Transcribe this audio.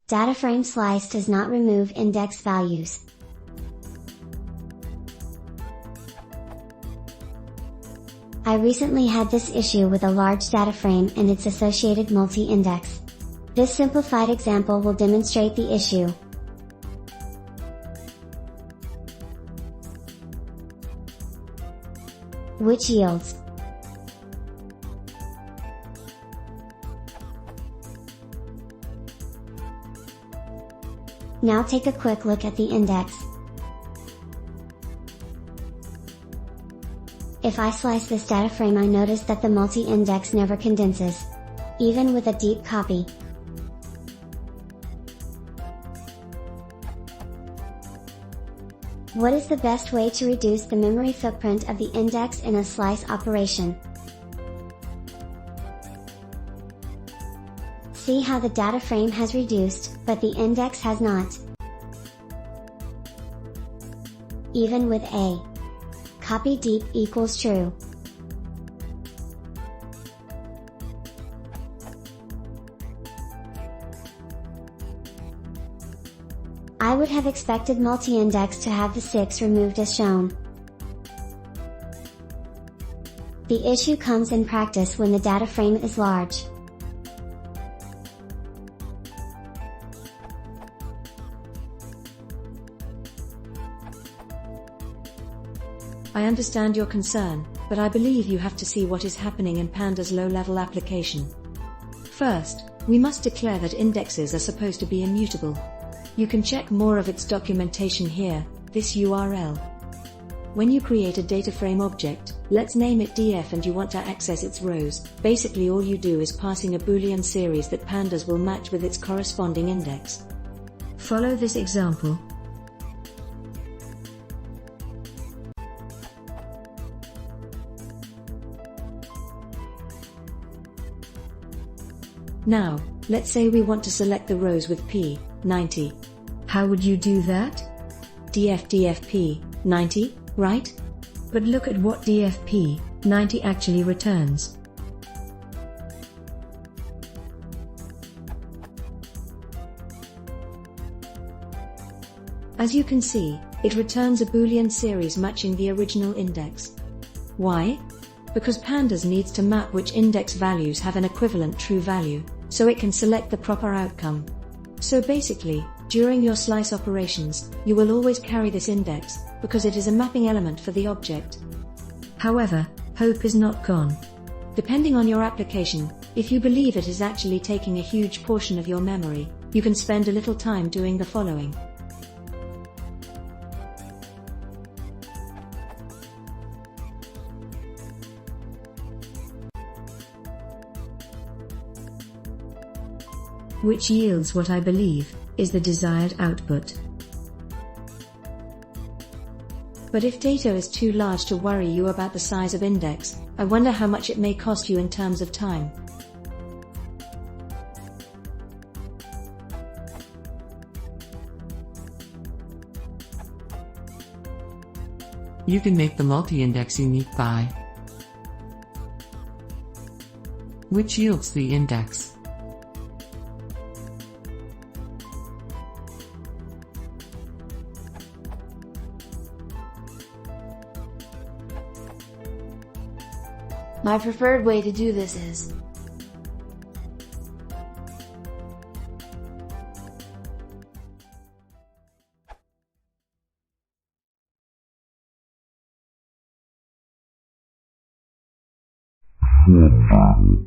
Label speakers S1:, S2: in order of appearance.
S1: Dataframe Slice does not remove index values. I recently had this issue with a large data frame and its associated multi-index. This simplified example will demonstrate the issue. Which yields Now take a quick look at the index. If I slice this data frame, I notice that the multi-index never condenses, even with a deep copy. What is the best way to reduce the memory footprint of the index in a slice operation? See how the data frame has reduced, but the index has not. Even with a copy deep equals true. I would have expected multi-index to have the 6 removed as shown. The issue comes in practice when the data frame is large.
S2: I understand your concern, but I believe you have to see what is happening in Pandas low-level application. First, we must declare that indexes are supposed to be immutable. You can check more of its documentation here, this URL. When you create a data frame object, let's name it df, and you want to access its rows, basically all you do is passing a Boolean series that Pandas will match with its corresponding index. Follow this example. Now, let's say we want to select the rows with P90. How would you do that? df P90, right? But look at what df P90 actually returns. As you can see, it returns a Boolean series matching the original index. Why? Because Pandas needs to map which index values have an equivalent true value, so it can select the proper outcome. So basically, during your slice operations, you will always carry this index, because it is a mapping element for the object. However, hope is not gone. Depending on your application, if you believe it is actually taking a huge portion of your memory, you can spend a little time doing the following. Which yields what I believe is the desired output. But if data is too large to worry you about the size of index, I wonder how much it may cost you in terms of time.
S3: You can make the multi-index unique by which yields the index.
S4: My preferred way to do this is
S5: Pandas